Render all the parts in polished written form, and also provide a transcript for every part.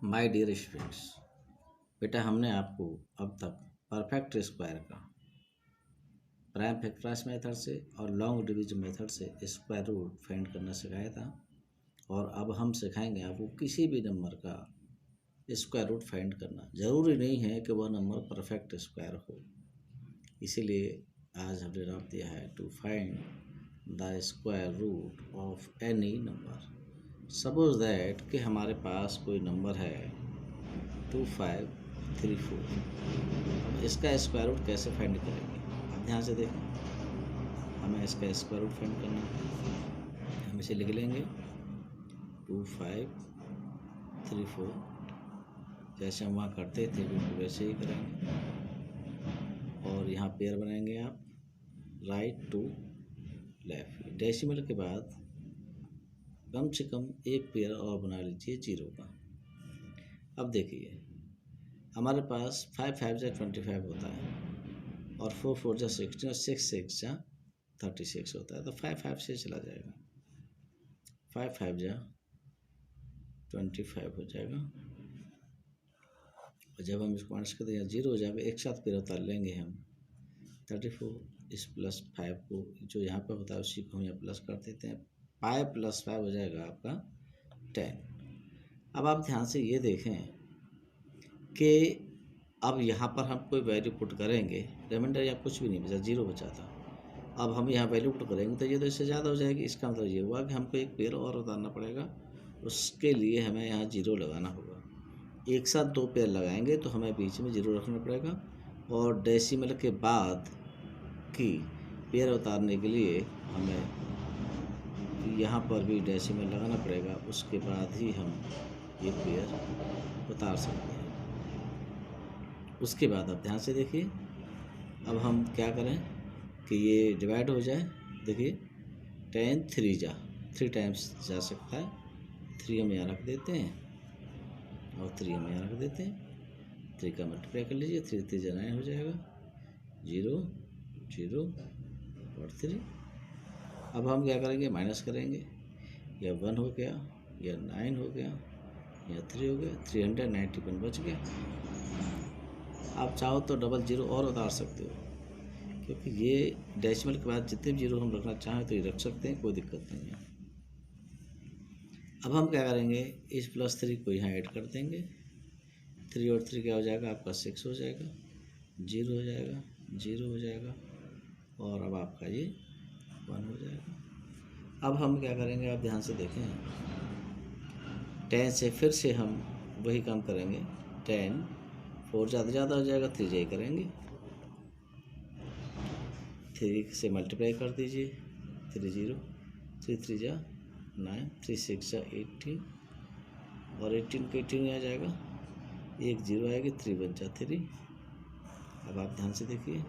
My dear students, बेटा हमने आपको अब तक परफेक्ट स्क्वायर का प्राइम फैक्टराइज मेथड से और लॉन्ग डिवीजन मेथड से स्क्वायर रूट फाइंड करना सिखाया था। और अब हम सिखाएंगे आपको किसी भी नंबर का स्क्वायर रूट फाइंड करना। ज़रूरी नहीं है कि वह नंबर परफेक्ट स्क्वायर हो, इसीलिए आज हमने नाम दिया है to find the square root of any number. Suppose that कि हमारे पास कोई नंबर है 2534। अब इसका स्क्वायर रूट कैसे फाइंड करेंगे, आप ध्यान से देखें। हमें इसका स्क्वायर रूट फाइंड करना है। हम इसे लिख लेंगे 2534, जैसे हम वहाँ करते थे बिल्कुल वैसे ही करेंगे। और यहाँ पेयर बनाएंगे आप राइट टू लेफ्ट। डेसिमल के बाद कम से कम एक पेयर और बना लीजिए जीरो का। अब देखिए हमारे पास 5 5 जा 25 होता है और 4 4 जा 16 और 6 6 जा 36 होता है, तो 5 5 से चला जाएगा। 5 5 जा 25 हो जाएगा। और जब हम इसको माइनस करते हैं जीरो हो जाएगा, एक साथ पेयर उतार लेंगे हम 34। इस प्लस 5 को जो यहाँ पे होता है उसी को हम यहाँ प्लस कर देते हैं। 5 + 5 हो जाएगा आपका 10। अब आप ध्यान से ये देखें कि अब यहाँ पर हम कोई वैल्यू पुट करेंगे, रिमाइंडर या कुछ भी नहीं बचा, जीरो बचा था। अब हम यहाँ वैल्यू पुट करेंगे तो ये तो इससे ज़्यादा हो जाएगी। इसका मतलब ये हुआ कि हमको एक पेयर और उतारना पड़ेगा। उसके लिए हमें यहाँ जीरो लगाना होगा। एक साथ दो पेयर लगाएंगे तो हमें बीच में जीरो रखना पड़ेगा। और डेसिमल के बाद की पेयर उतारने के लिए हमें यहाँ पर भी डेसिमल लगाना पड़ेगा। उसके बाद ही हम ये पेयर उतार सकते हैं। उसके बाद आप ध्यान से देखिए, अब हम क्या करें कि ये डिवाइड हो जाए। देखिए 10 3 जा 3 टाइम्स जा सकता है। 3 हम यहाँ रख देते हैं और 3 हम यहाँ रख देते हैं। 3 का मल्टीप्लाई कर लीजिए, 3 3 जा 9 हो जाएगा। 0 0 और 3। अब हम क्या करेंगे, माइनस करेंगे। या 1 हो गया, या 9 हो गया, या 3 हो गया। 391 बच गया। आप चाहो तो डबल जीरो और उतार सकते हो, क्योंकि ये डेसिमल के बाद जितने भी जीरो हम रखना चाहें तो ये रख सकते हैं, कोई दिक्कत नहीं है। अब हम क्या करेंगे, इस +3 को यहाँ ऐड कर देंगे। 3 और 3 क्या हो जाएगा आपका 6 हो जाएगा। 0 हो जाएगा, 0 हो जाएगा, और अब आपका ये 1 हो जाएगा। अब हम क्या करेंगे, आप ध्यान से देखें। 10 से फिर से हम वही काम करेंगे। 10 4 ज़्यादा हो जाएगा, 3 जा करेंगे। 3 से मल्टीप्लाई कर दीजिए। 3 0 3 3 जा 9 3 6 जा 18 और 18 का 18 आ जाएगा। 1 0 आएगी, 3 1 जा 3। अब आप ध्यान से देखिए।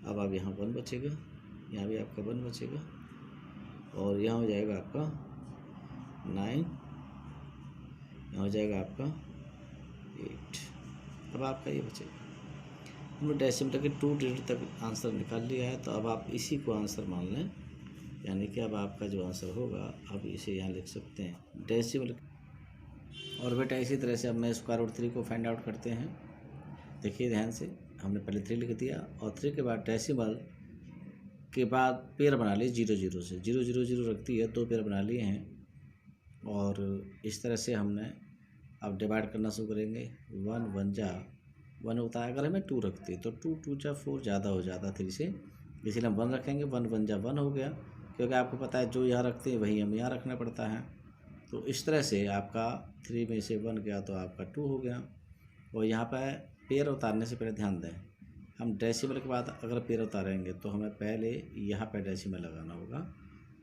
अब आप यहाँ 1 बचेगा, यहाँ भी आपका 1 बचेगा, और यहाँ हो जाएगा आपका 9, यहाँ हो जाएगा आपका 8। अब आपका ये बचेगा। हमने डेसिमल के 2 डिजिट तक आंसर निकाल लिया है, तो अब आप इसी को आंसर मान लें। यानी कि अब आपका जो आंसर होगा, अब इसे यहाँ लिख सकते हैं डेसिमल। और बेटा इसी तरह से अब मैं स्क्वायर रूट 3 को फाइंड आउट करते हैं। देखिए ध्यान से, हमने पहले 3 लिख दिया और 3 के बाद डेसिमल के बाद पेयर बना लिए 0 0 से। 0 0 0 रखती है, 2 पेयर बना लिए हैं। और इस तरह से हमने अब डिवाइड करना शुरू करेंगे। 1 1 जा 1 होता है, अगर हमें 2 रखती है तो 2 2 जा 4 ज़्यादा हो जाता 3 से, इसलिए हम 1 रखेंगे। 1 1 जा 1 हो गया, क्योंकि आपको पता है जो यहाँ रखते हैं वही हमें यहाँ रखना पड़ता है। तो इस तरह से आपका 3 में से 1 गया तो आपका 2 हो गया। और यहाँ पर पेयर उतारने से पहले ध्यान दें, हम डेसिमल के बाद अगर पेयर उतारेंगे तो हमें पहले यहाँ पर डेसिमल लगाना होगा,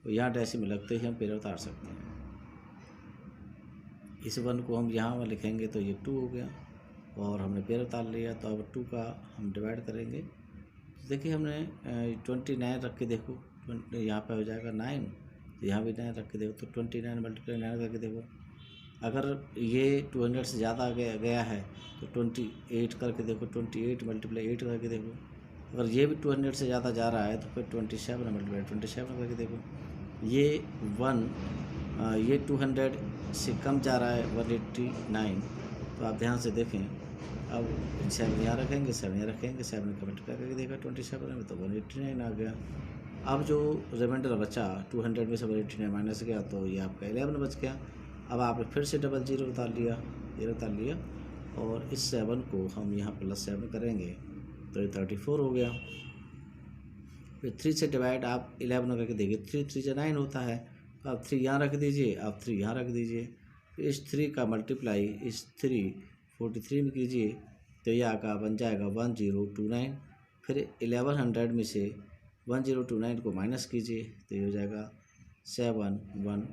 तो यहाँ डेसिमल लगते ही हम पेयर उतार सकते हैं। इस 1 को हम यहाँ लिखेंगे तो ये 2 हो गया, और हमने पेयर उतार लिया। तो अब 2 का हम डिवाइड करेंगे। देखिए हमने 29 रख के देखो, यहाँ पे हो जाएगा 9, तो यहाँ भी 9 रख के देखो, तो 29 × 9 करके देखो। अगर ये 200 से ज़्यादा गया है तो 28 करके देखो। 28 × 8 करके देखो। अगर ये भी 200 से ज़्यादा जा रहा है तो फिर 27 × 27 करके देखो। ये 1 ये 200 से कम जा रहा है 189, तो आप ध्यान से देखें। अब 7 यहाँ रखेंगे, 7 यहाँ रखेंगे, 7 का मल्टीप्लाई करके देखा 27 में, तो 189 आ गया। अब जो रिमाइंडर बचा 200 में से 189 माइनस गया, तो ये आपका 11 बच गया। अब आपने फिर से डबल जीरो उतार लिया, ये उतार लिया, और इस 7 को हम यहाँ +7 करेंगे तो ये 34 हो गया। फिर 3 से डिवाइड आप 11 करके देखिए, 3 3 9 होता है, तो आप 3 यहाँ रख दीजिए, आप 3 यहाँ रख दीजिए। फिर इस 3 का मल्टीप्लाई इस 3 43 में कीजिए, तो यह आका बन जाएगा 1029। फिर 1100 में से 1029 को माइनस कीजिए, तो ये हो जाएगा 7 1,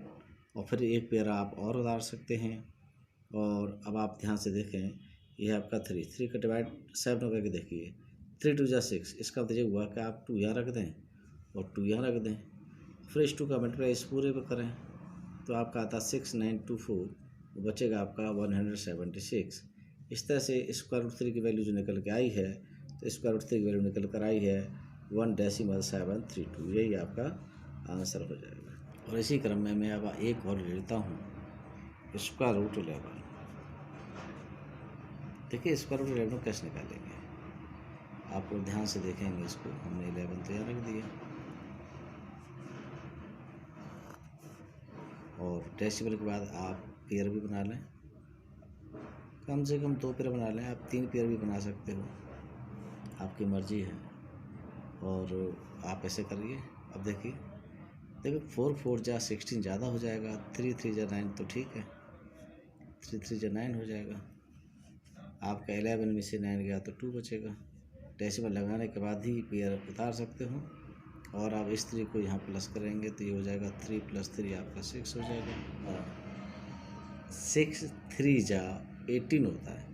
और फिर एक पेयर आप और उतार सकते हैं। और अब आप ध्यान से देखें, यह आपका 3 का डिवाइड 7 करके देखिए, 3 2 6, इसका मतलब ये हुआ कि आप 2 यहाँ रख दें और 2 यहाँ रख दें, फिर इस 2 का मल्टीप्लाई इस पूरे पर करें, तो आपका आता 6924, बचेगा आपका 176। इस तरह से √3 की वैल्यू जो निकल के आई है, तो √3 की वैल्यू निकल कर आई है 1.732, यही आपका आंसर हो जाएगा। और इसी क्रम में मैं अब एक और लेता हूँ, √11। देखिए √11 कैसे निकालेंगे, आप लोग ध्यान से देखेंगे इसको। हमने 11 तो यहाँ रख दिया, और डेसिमल के बाद आप पेयर भी बना लें, कम से कम 2 पेयर बना लें, आप 3 पेयर भी बना सकते हो, आपकी मर्जी है। और आप ऐसे करिए। अब देखिए 4 4 जा 16 ज़्यादा हो जाएगा, 3 3 जा 9 तो ठीक है, 3 3 जा 9 हो जाएगा। आपका 11 में से 9 गया तो 2 बचेगा। डेसिमल लगाने के बाद ही पेयर उतार सकते हो। और आप इस 3 को यहाँ प्लस करेंगे, तो ये हो जाएगा 3 + 3 आपका 6 हो जाएगा। और 6 3 जा 18 होता है,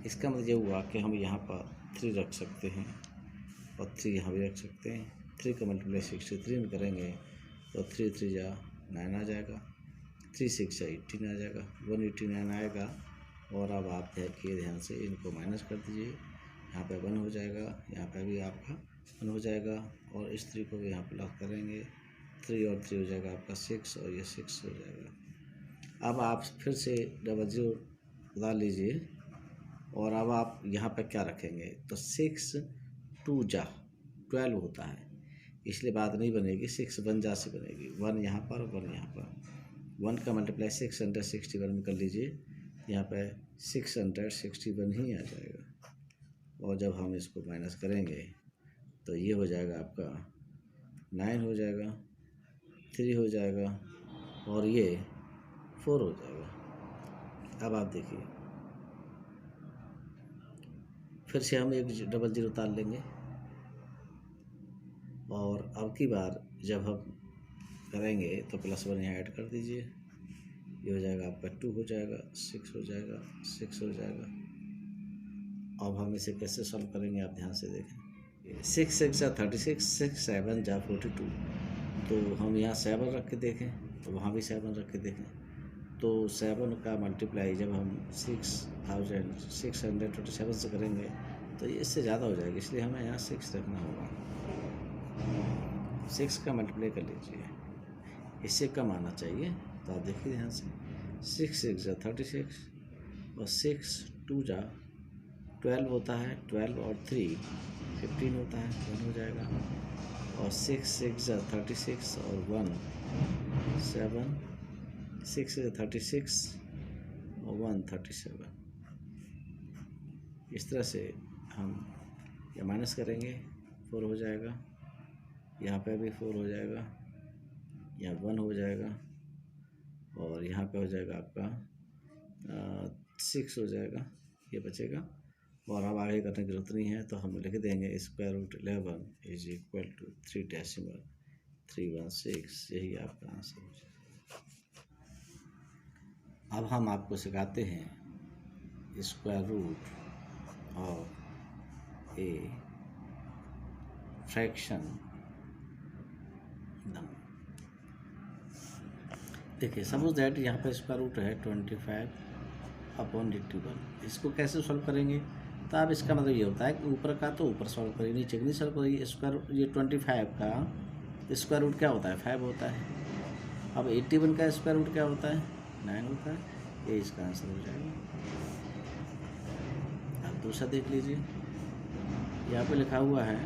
इसका मतलब ये हुआ कि हम यहाँ पर 3 रख सकते हैं और 3 यहाँ भी रख सकते हैं। 3 का मल्टीप्लाई 63 में करेंगे तो 3 3 जा 9 आ जाएगा, 3 6 जा 18 आ जाएगा, 189 आएगा। और अब आप देखिए ध्यान से, इनको माइनस कर दीजिए, यहाँ पे 1 हो जाएगा, यहाँ पे भी आपका 1 हो जाएगा, और इस 3 को भी यहाँ प्लस करेंगे, 3 और 3 हो जाएगा आपका 6, और ये 6 हो जाएगा। अब आप फिर से डबल जीरो डाल लीजिए, और अब आप यहाँ पे क्या रखेंगे, तो 6 2 जा 12 होता है, इसलिए बात नहीं बनेगी, 6 1 जा से बनेगी, 1 यहाँ पर 1 यहाँ पर। 1 का मल्टीप्लाई 661 में कर लीजिए, यहाँ पे 661 ही आ जाएगा। और जब हम इसको माइनस करेंगे तो ये हो जाएगा आपका 9 हो जाएगा, 3 हो जाएगा, और ये 4 हो जाएगा। अब आप देखिए, फिर से हम एक डबल जीरो उतार लेंगे, और अब की बार जब हम करेंगे तो +1 यहाँ ऐड कर दीजिए, ये हो जाएगा आपका 2 हो जाएगा, 6 हो जाएगा, 6 हो जाएगा। अब हम इसे कैसे सॉल्व करेंगे, आप ध्यान से देखें। 6 6 जा 36, 6 7 जा 42, तो हम यहाँ 7 रख के देखें, तो वहाँ भी 7 रख के देखें, तो 7 का मल्टीप्लाई जब हम 627 से करेंगे तो ये इससे ज़्यादा हो जाएगा, इसलिए हमें यहाँ 6 रखना होगा। 6 का मल्टीप्लाई कर लीजिए, इससे कम आना चाहिए, तो आप देखिए ध्यान से। 6 6 जा 36, और 6 2 जा 12 होता है, 12 और 3 15 होता है, 1 हो जाएगा। और 6 6 जा 36, और 1 7, 6 से 36 और 1 37। इस तरह से हम या माइनस करेंगे, 4 हो जाएगा, यहाँ पे भी 4 हो जाएगा, यहाँ 1 हो जाएगा, और यहाँ पे हो जाएगा आपका 6 हो जाएगा, ये बचेगा। और अब आगे करने की जरूरत नहीं है, तो हम लिख देंगे √11 = 3.316, यही आपका आंसर हो जाएगा। अब हम आपको सिखाते हैं square root of a fraction number. देखिए सपोज दैट यहाँ पर स्क्वायर रूट है 25/81, इसको कैसे सॉल्व करेंगे, तो अब इसका मतलब ये होता है कि ऊपर का तो ऊपर सॉल्व करिए, नीचे का नहीं सॉल्व करिए। स्क्वायर ये 25 का स्क्वायर रूट क्या होता है, 5 होता है। अब 81 का स्क्वायर रूट क्या होता है, 9 होता है, ये इसका आंसर हो जाएगा। आप दूसरा देख लीजिए, यहाँ पे लिखा हुआ है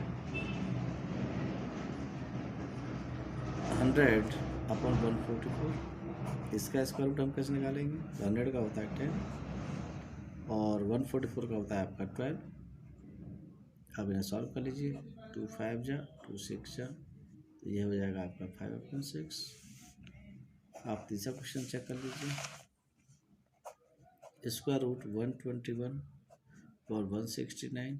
100 अपॉन 144, इसका स्क्वायर रूट हम कैसे निकालेंगे? 100 का होता है 10 और 144 का होता है आपका 12। अब इन्हें सॉल्व कर लीजिए, 2 5 जा 2 6 जा, तो ये हो जाएगा आपका 5/6। आप तीसरा क्वेश्चन चेक कर लीजिए, स्क्वायर रूट 121 और 169,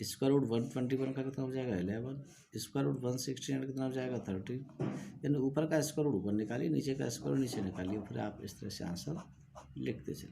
स्क्वायर रूट 121 का कितना हो जाएगा 11, स्क्वायर रूट 169 कितना हो जाएगा 30। यानी ऊपर का स्क्वायर रूट ऊपर निकालिए, नीचे का स्क्वायर नीचे निकालिए, फिर आप इस तरह से आंसर लिखते चलिए।